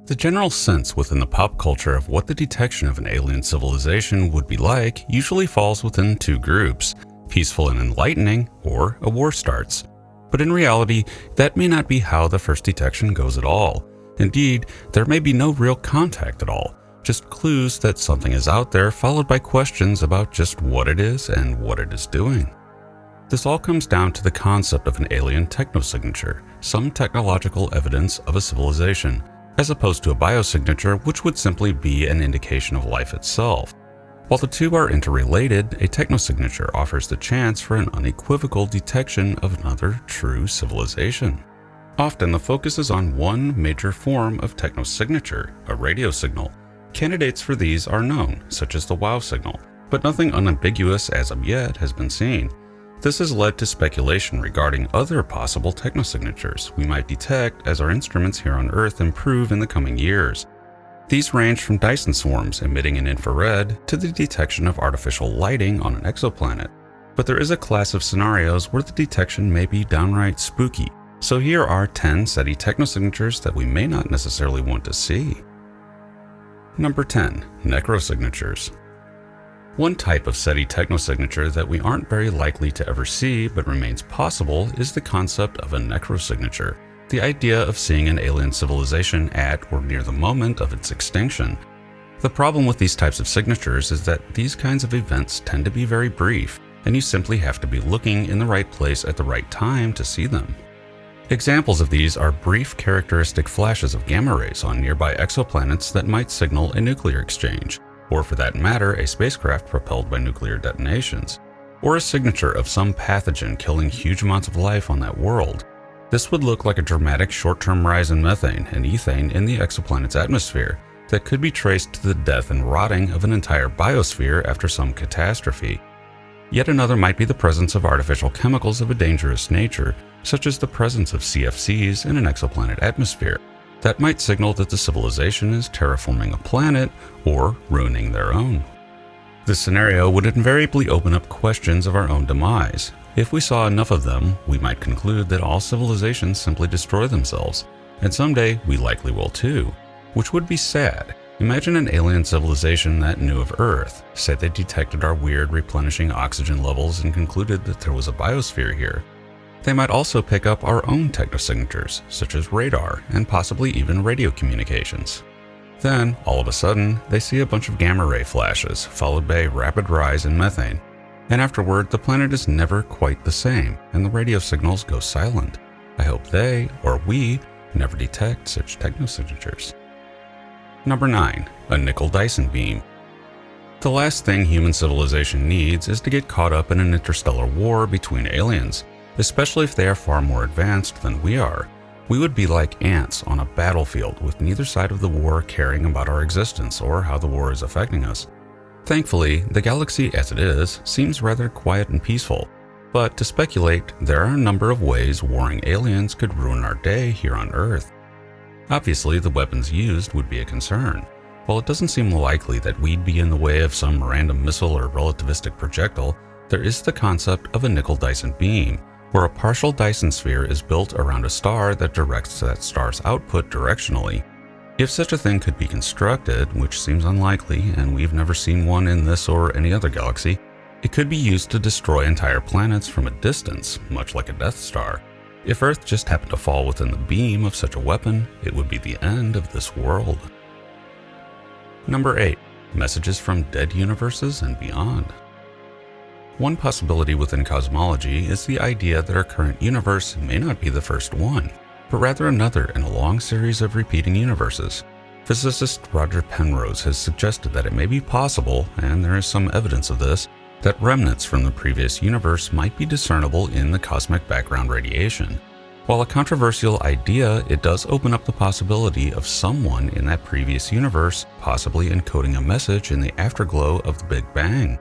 The general sense within the pop culture of what the detection of an alien civilization would be like usually falls within two groups, peaceful and enlightening, or a war starts. But in reality, that may not be how the first detection goes at all. Indeed, there may be no real contact at all, just clues that something is out there followed by questions about just what it is and what it is doing. This all comes down to the concept of an alien technosignature, some technological evidence of a civilization, as opposed to a biosignature, which would simply be an indication of life itself. While the two are interrelated, a technosignature offers the chance for an unequivocal detection of another true civilization. Often the focus is on one major form of technosignature, a radio signal. Candidates for these are known, such as the WOW signal, but nothing unambiguous as of yet has been seen. This has led to speculation regarding other possible technosignatures we might detect as our instruments here on Earth improve in the coming years. These range from Dyson swarms emitting an infrared to the detection of artificial lighting on an exoplanet. But there is a class of scenarios where the detection may be downright spooky. So here are 10 SETI technosignatures that we may not necessarily want to see. Number 10. Necrosignatures. One type of SETI technosignature that we aren't very likely to ever see but remains possible is the concept of a necrosignature, the idea of seeing an alien civilization at or near the moment of its extinction. The problem with these types of signatures is that these kinds of events tend to be very brief, and you simply have to be looking in the right place at the right time to see them. Examples of these are brief characteristic flashes of gamma rays on nearby exoplanets that might signal a nuclear exchange, or for that matter, a spacecraft propelled by nuclear detonations, or a signature of some pathogen killing huge amounts of life on that world. This would look like a dramatic short-term rise in methane and ethane in the exoplanet's atmosphere that could be traced to the death and rotting of an entire biosphere after some catastrophe. Yet another might be the presence of artificial chemicals of a dangerous nature, such as the presence of CFCs in an exoplanet atmosphere, that might signal that the civilization is terraforming a planet or ruining their own. This scenario would invariably open up questions of our own demise. If we saw enough of them, we might conclude that all civilizations simply destroy themselves, and someday we likely will too, which would be sad. Imagine an alien civilization that knew of Earth, say they detected our weird replenishing oxygen levels and concluded that there was a biosphere here. They might also pick up our own technosignatures, such as radar and possibly even radio communications. Then, all of a sudden, they see a bunch of gamma ray flashes, followed by a rapid rise in methane. And afterward, the planet is never quite the same, and the radio signals go silent. I hope they, or we, never detect such technosignatures. Number 9. A nickel Dyson beam. The last thing human civilization needs is to get caught up in an interstellar war between aliens, especially if they are far more advanced than we are. We would be like ants on a battlefield with neither side of the war caring about our existence or how the war is affecting us. Thankfully, the galaxy as it is seems rather quiet and peaceful, but to speculate, there are a number of ways warring aliens could ruin our day here on Earth. Obviously, the weapons used would be a concern. While it doesn't seem likely that we'd be in the way of some random missile or relativistic projectile, there is the concept of a nickel Dyson beam, where a partial Dyson sphere is built around a star that directs that star's output directionally. If such a thing could be constructed, which seems unlikely, and we've never seen one in this or any other galaxy, it could be used to destroy entire planets from a distance, much like a Death Star. If Earth just happened to fall within the beam of such a weapon, it would be the end of this world. Number 8. Messages from dead universes and beyond. One possibility within cosmology is the idea that our current universe may not be the first one, but rather another in a long series of repeating universes. Physicist Roger Penrose has suggested that it may be possible, and there is some evidence of this, that remnants from the previous universe might be discernible in the cosmic background radiation. While a controversial idea, it does open up the possibility of someone in that previous universe possibly encoding a message in the afterglow of the Big Bang.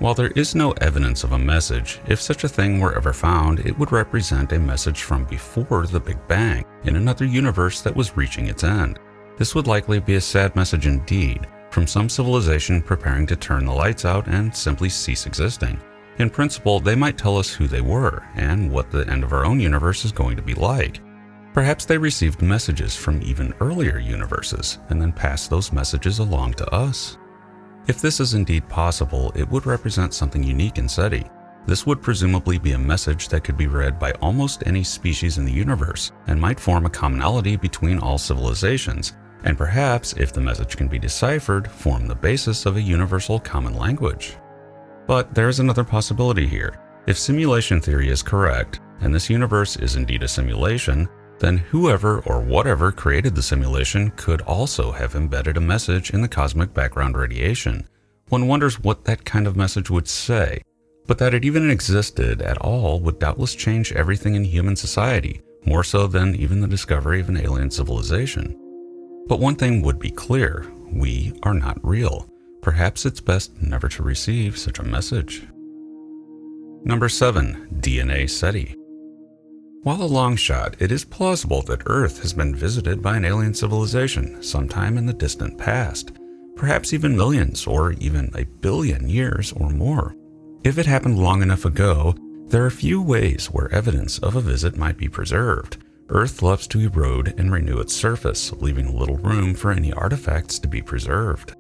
While there is no evidence of a message, if such a thing were ever found, it would represent a message from before the Big Bang, in another universe that was reaching its end. This would likely be a sad message indeed, from some civilization preparing to turn the lights out and simply cease existing. In principle, they might tell us who they were, and what the end of our own universe is going to be like. Perhaps they received messages from even earlier universes and then passed those messages along to us. If this is indeed possible, it would represent something unique in SETI. This would presumably be a message that could be read by almost any species in the universe and might form a commonality between all civilizations, and perhaps, if the message can be deciphered, form the basis of a universal common language. But there is another possibility here. If simulation theory is correct, and this universe is indeed a simulation, then whoever or whatever created the simulation could also have embedded a message in the cosmic background radiation. One wonders what that kind of message would say, but that it even existed at all would doubtless change everything in human society, more so than even the discovery of an alien civilization. But one thing would be clear: we are not real. Perhaps it's best never to receive such a message. Number 7. DNA SETI. While a long shot, it is plausible that Earth has been visited by an alien civilization sometime in the distant past, perhaps even millions or even a billion years or more. If it happened long enough ago, there are few ways where evidence of a visit might be preserved. Earth loves to erode and renew its surface, leaving little room for any artifacts to be preserved.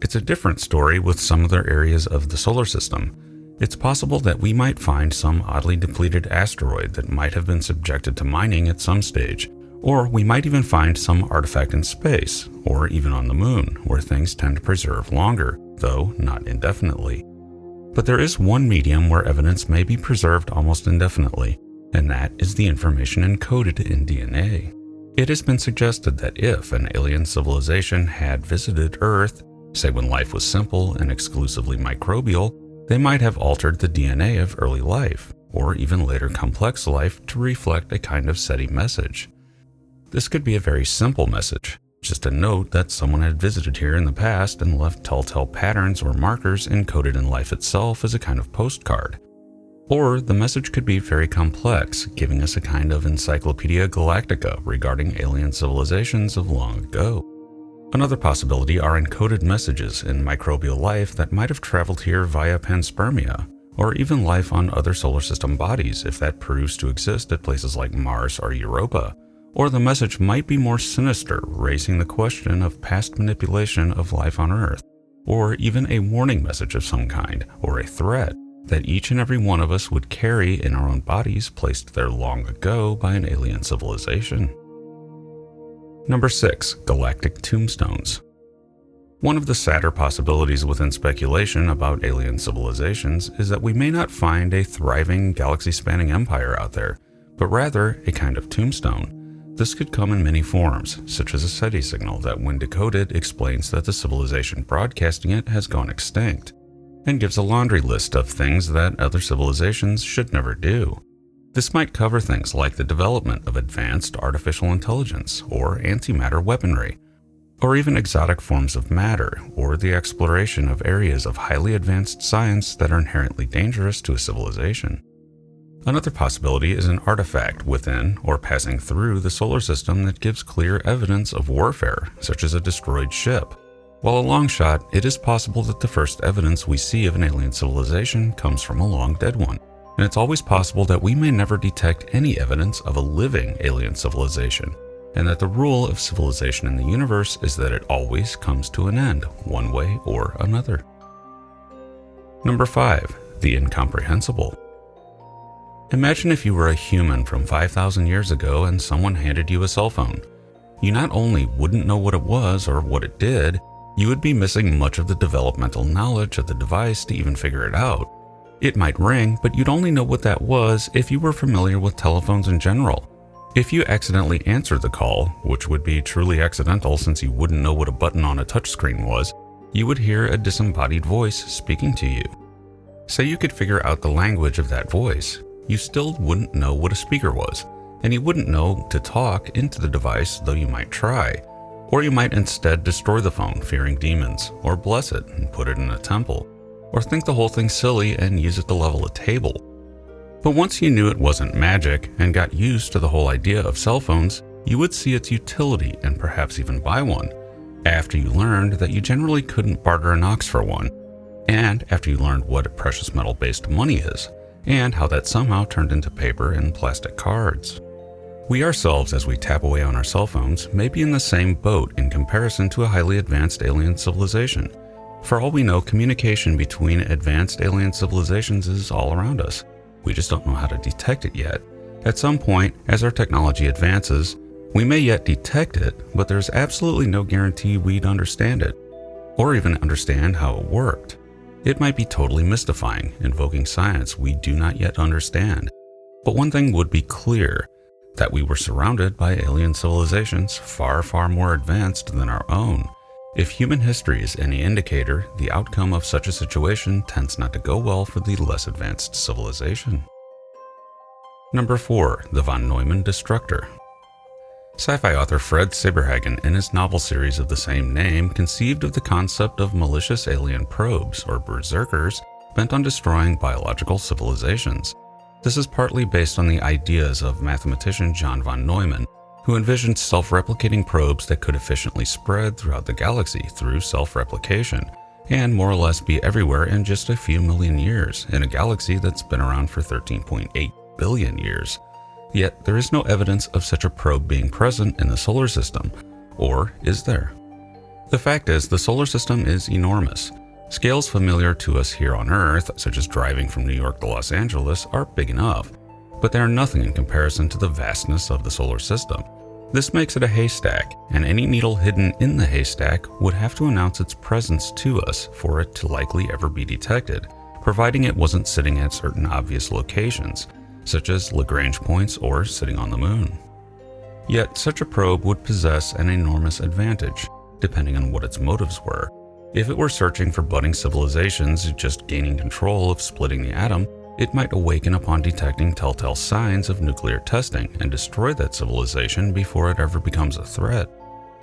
It's a different story with some other areas of the solar system. It's possible that we might find some oddly depleted asteroid that might have been subjected to mining at some stage, or we might even find some artifact in space, or even on the moon, where things tend to preserve longer, though not indefinitely. But there is one medium where evidence may be preserved almost indefinitely, and that is the information encoded in DNA. It has been suggested that if an alien civilization had visited Earth, say when life was simple and exclusively microbial, they might have altered the DNA of early life, or even later complex life, to reflect a kind of SETI message. This could be a very simple message, just a note that someone had visited here in the past and left telltale patterns or markers encoded in life itself as a kind of postcard. Or the message could be very complex, giving us a kind of Encyclopedia Galactica regarding alien civilizations of long ago. Another possibility are encoded messages in microbial life that might have traveled here via panspermia, or even life on other solar system bodies if that proves to exist at places like Mars or Europa. Or the message might be more sinister, raising the question of past manipulation of life on Earth, or even a warning message of some kind, or a threat that each and every one of us would carry in our own bodies placed there long ago by an alien civilization. Number 6. Galactic tombstones. One of the sadder possibilities within speculation about alien civilizations is that we may not find a thriving galaxy-spanning empire out there, but rather a kind of tombstone. This could come in many forms, such as a SETI signal that, when decoded, explains that the civilization broadcasting it has gone extinct, and gives a laundry list of things that other civilizations should never do. This might cover things like the development of advanced artificial intelligence or antimatter weaponry, or even exotic forms of matter, or the exploration of areas of highly advanced science that are inherently dangerous to a civilization. Another possibility is an artifact within or passing through the solar system that gives clear evidence of warfare, such as a destroyed ship. While a long shot, it is possible that the first evidence we see of an alien civilization comes from a long dead one. And it's always possible that we may never detect any evidence of a living alien civilization, and that the rule of civilization in the universe is that it always comes to an end, one way or another. Number 5. The incomprehensible. Imagine if you were a human from 5,000 years ago and someone handed you a cell phone. You not only wouldn't know what it was or what it did, you would be missing much of the developmental knowledge of the device to even figure it out. It might ring, but you'd only know what that was if you were familiar with telephones in general. If you accidentally answered the call, which would be truly accidental since you wouldn't know what a button on a touchscreen was, you would hear a disembodied voice speaking to you. Say you could figure out the language of that voice, you still wouldn't know what a speaker was, and you wouldn't know to talk into the device, though you might try. Or you might instead destroy the phone, fearing demons, or bless it and put it in a temple, or think the whole thing silly and use it to level a table. But once you knew it wasn't magic and got used to the whole idea of cell phones, you would see its utility and perhaps even buy one, after you learned that you generally couldn't barter an ox for one, and after you learned what a precious metal-based money is, and how that somehow turned into paper and plastic cards. We ourselves, as we tap away on our cell phones, may be in the same boat in comparison to a highly advanced alien civilization. For all we know, communication between advanced alien civilizations is all around us. We just don't know how to detect it yet. At some point, as our technology advances, we may yet detect it, but there's absolutely no guarantee we'd understand it, or even understand how it worked. It might be totally mystifying, invoking science we do not yet understand. But one thing would be clear, that we were surrounded by alien civilizations far, far more advanced than our own. If human history is any indicator, the outcome of such a situation tends not to go well for the less advanced civilization. Number 4. The von Neumann Destructor. Sci-fi author Fred Saberhagen, in his novel series of the same name, conceived of the concept of malicious alien probes, or berserkers, bent on destroying biological civilizations. This is partly based on the ideas of mathematician John von Neumann, who envisioned self-replicating probes that could efficiently spread throughout the galaxy through self-replication, and more or less be everywhere in just a few million years, in a galaxy that's been around for 13.8 billion years. Yet there is no evidence of such a probe being present in the solar system, or is there? The fact is, the solar system is enormous. Scales familiar to us here on Earth, such as driving from New York to Los Angeles, are big enough, but they are nothing in comparison to the vastness of the solar system. This makes it a haystack, and any needle hidden in the haystack would have to announce its presence to us for it to likely ever be detected, providing it wasn't sitting at certain obvious locations, such as Lagrange points or sitting on the moon. Yet such a probe would possess an enormous advantage, depending on what its motives were. If it were searching for budding civilizations just gaining control of splitting the atom, it might awaken upon detecting telltale signs of nuclear testing and destroy that civilization before it ever becomes a threat.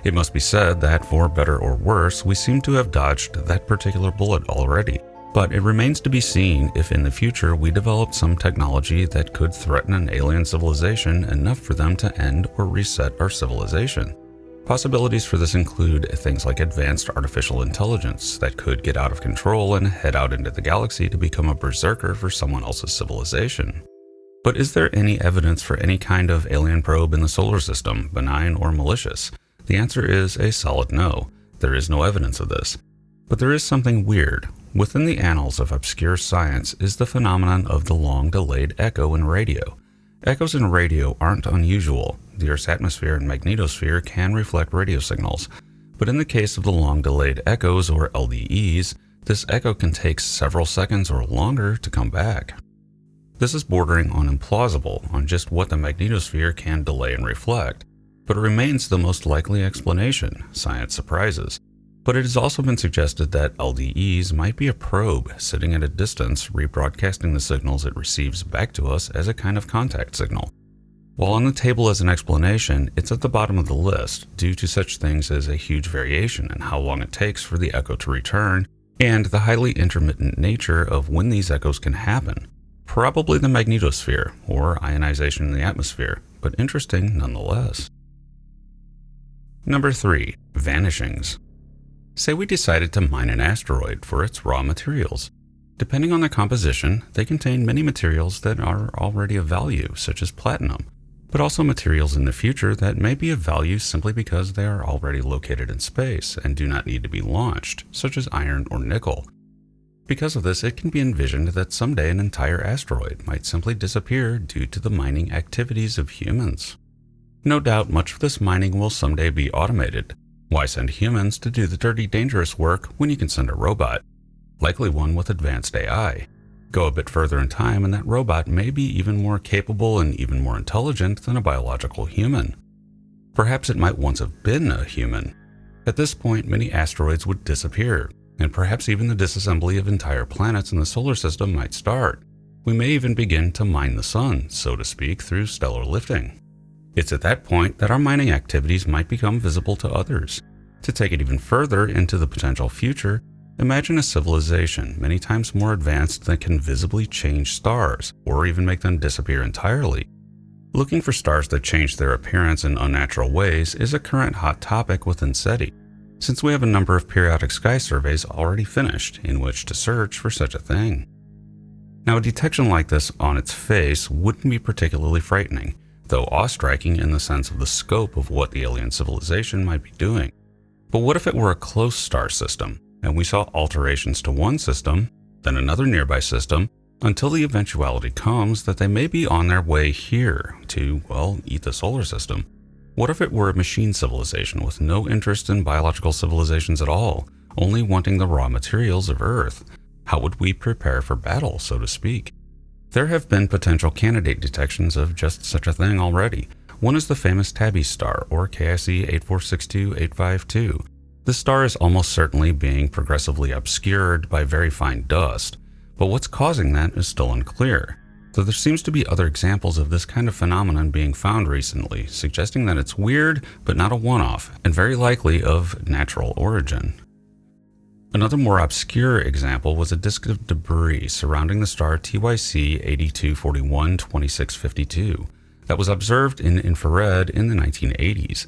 It must be said that, for better or worse, we seem to have dodged that particular bullet already. But it remains to be seen if in the future we develop some technology that could threaten an alien civilization enough for them to end or reset our civilization. Possibilities for this include things like advanced artificial intelligence that could get out of control and head out into the galaxy to become a berserker for someone else's civilization. But is there any evidence for any kind of alien probe in the solar system, benign or malicious? The answer is a solid no. There is no evidence of this. But there is something weird. Within the annals of obscure science is the phenomenon of the long-delayed echo in radio. Echoes in radio aren't unusual. The Earth's atmosphere and magnetosphere can reflect radio signals, but in the case of the long-delayed echoes, or LDEs, this echo can take several seconds or longer to come back. This is bordering on implausible on just what the magnetosphere can delay and reflect, but it remains the most likely explanation. Science surprises. But it has also been suggested that LDEs might be a probe sitting at a distance rebroadcasting the signals it receives back to us as a kind of contact signal. While on the table as an explanation, it's at the bottom of the list due to such things as a huge variation in how long it takes for the echo to return and the highly intermittent nature of when these echoes can happen. Probably the magnetosphere or ionization in the atmosphere, but interesting nonetheless. Number 3. Vanishings. Say we decided to mine an asteroid for its raw materials. Depending on their composition, they contain many materials that are already of value, such as platinum, but also materials in the future that may be of value simply because they are already located in space and do not need to be launched, such as iron or nickel. Because of this, it can be envisioned that someday an entire asteroid might simply disappear due to the mining activities of humans. No doubt much of this mining will someday be automated. Why send humans to do the dirty, dangerous work when you can send a robot? Likely one with advanced AI. Go a bit further in time and that robot may be even more capable and even more intelligent than a biological human. Perhaps it might once have been a human. At this point, many asteroids would disappear, and perhaps even the disassembly of entire planets in the solar system might start. We may even begin to mine the sun, so to speak, through stellar lifting. It's at that point that our mining activities might become visible to others. To take it even further into the potential future, imagine a civilization many times more advanced that can visibly change stars, or even make them disappear entirely. Looking for stars that change their appearance in unnatural ways is a current hot topic within SETI, since we have a number of periodic sky surveys already finished in which to search for such a thing. Now, a detection like this on its face wouldn't be particularly frightening. though awe-striking in the sense of the scope of what the alien civilization might be doing. But what if it were a close star system, and we saw alterations to one system, then another nearby system, until the eventuality comes that they may be on their way here to, well, eat the solar system? What if it were a machine civilization with no interest in biological civilizations at all, only wanting the raw materials of Earth? How would we prepare for battle, so to speak? There have been potential candidate detections of just such a thing already. One is the famous Tabby star, or KIC 8462852. This star is almost certainly being progressively obscured by very fine dust, but what's causing that is still unclear. Though there seems to be other examples of this kind of phenomenon being found recently, suggesting that it's weird, but not a one-off, and very likely of natural origin. Another more obscure example was a disk of debris surrounding the star TYC 82412652 that was observed in infrared in the 1980s.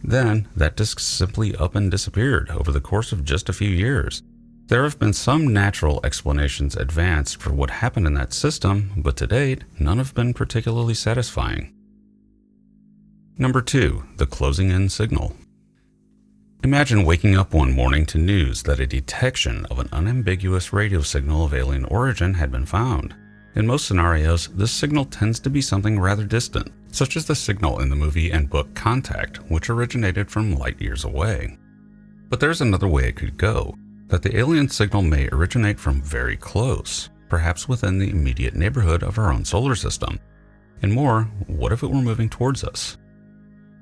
Then, that disk simply up and disappeared over the course of just a few years. There have been some natural explanations advanced for what happened in that system, but to date, none have been particularly satisfying. Number 2. The closing in signal. Imagine waking up one morning to news that a detection of an unambiguous radio signal of alien origin had been found. In most scenarios, this signal tends to be something rather distant, such as the signal in the movie and book Contact, which originated from light years away. But there's another way it could go, that the alien signal may originate from very close, perhaps within the immediate neighborhood of our own solar system. And more, what if it were moving towards us?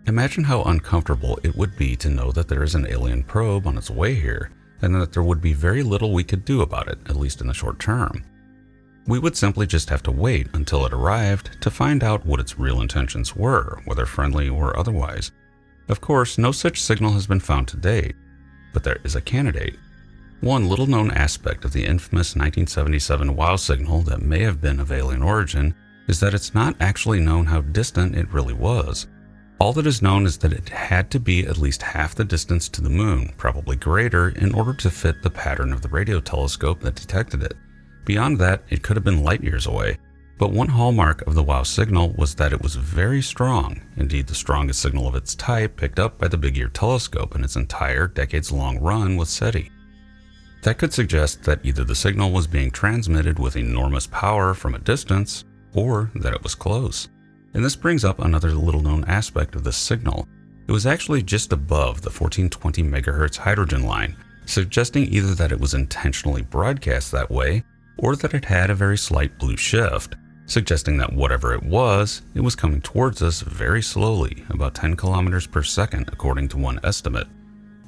Imagine how uncomfortable it would be to know that there is an alien probe on its way here, and that there would be very little we could do about it, at least in the short term. We would simply just have to wait until it arrived to find out what its real intentions were, whether friendly or otherwise. Of course, no such signal has been found to date, but there is a candidate. One little-known aspect of the infamous 1977 WOW signal that may have been of alien origin is that it's not actually known how distant it really was. All that is known is that it had to be at least half the distance to the moon, probably greater, in order to fit the pattern of the radio telescope that detected it. Beyond that, it could have been light years away. But one hallmark of the WOW signal was that it was very strong, indeed the strongest signal of its type picked up by the Big Ear telescope in its entire decades-long run with SETI. That could suggest that either the signal was being transmitted with enormous power from a distance, or that it was close. And this brings up another little-known aspect of this signal. It was actually just above the 1420 MHz hydrogen line, suggesting either that it was intentionally broadcast that way, or that it had a very slight blue shift, suggesting that whatever it was coming towards us very slowly, about 10 kilometers per second according to one estimate.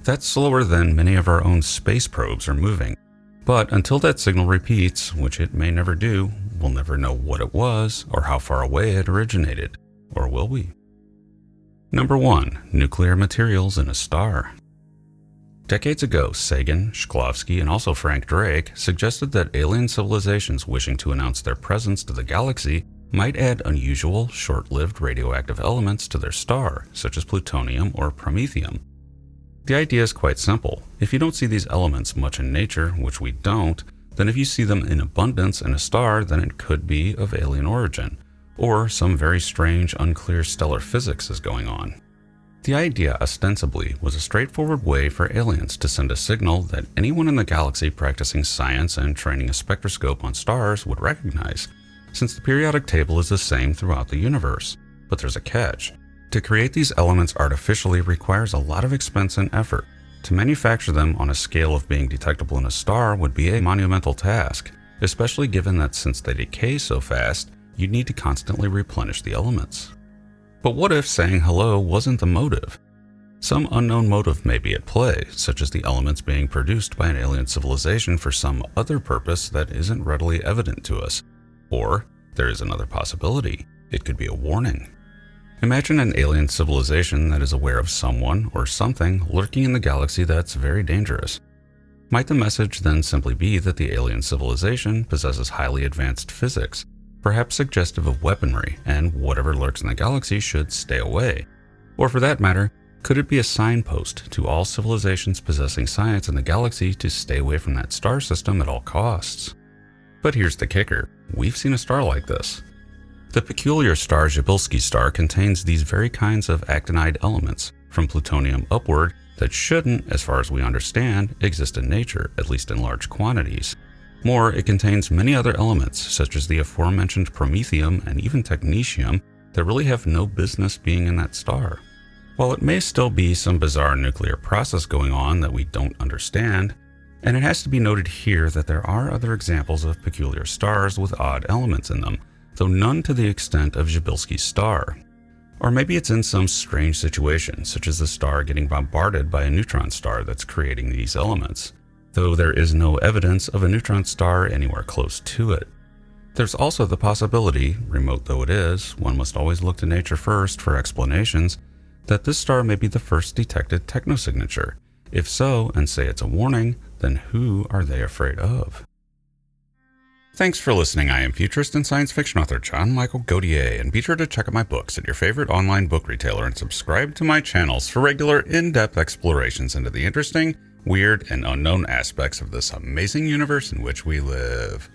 That's slower than many of our own space probes are moving. But until that signal repeats, which it may never do, we'll never know what it was or how far away it originated. Or will we? Number 1. Nuclear materials in a star. Decades ago, Sagan, Shklovsky, and also Frank Drake suggested that alien civilizations wishing to announce their presence to the galaxy might add unusual, short-lived radioactive elements to their star, such as plutonium or promethium. The idea is quite simple. If you don't see these elements much in nature, which we don't, then if you see them in abundance in a star, then it could be of alien origin, or some very strange, unclear stellar physics is going on. The idea ostensibly was a straightforward way for aliens to send a signal that anyone in the galaxy practicing science and training a spectroscope on stars would recognize, since the periodic table is the same throughout the universe. But there's a catch. To create these elements artificially requires a lot of expense and effort. To manufacture them on a scale of being detectable in a star would be a monumental task, especially given that since they decay so fast, you'd need to constantly replenish the elements. But what if saying hello wasn't the motive? Some unknown motive may be at play, such as the elements being produced by an alien civilization for some other purpose that isn't readily evident to us. Or, there is another possibility. It could be a warning. Imagine an alien civilization that is aware of someone or something lurking in the galaxy that's very dangerous. Might the message then simply be that the alien civilization possesses highly advanced physics, perhaps suggestive of weaponry, and whatever lurks in the galaxy should stay away? Or for that matter, could it be a signpost to all civilizations possessing science in the galaxy to stay away from that star system at all costs? But here's the kicker. We've seen a star like this. The peculiar star Jabilsky star contains these very kinds of actinide elements, from plutonium upward, that shouldn't, as far as we understand, exist in nature, at least in large quantities. More, it contains many other elements, such as the aforementioned promethium and even technetium, that really have no business being in that star. While it may still be some bizarre nuclear process going on that we don't understand, and it has to be noted here that there are other examples of peculiar stars with odd elements in them, though none to the extent of Jabilsky's star. Or maybe it's in some strange situation, such as the star getting bombarded by a neutron star that's creating these elements, though there is no evidence of a neutron star anywhere close to it. There's also the possibility, remote though it is, one must always look to nature first for explanations, that this star may be the first detected technosignature. If so, and say it's a warning, then who are they afraid of? Thanks for listening. I am futurist and science fiction author John Michael Godier, and be sure to check out my books at your favorite online book retailer and subscribe to my channels for regular in-depth explorations into the interesting, weird, and unknown aspects of this amazing universe in which we live.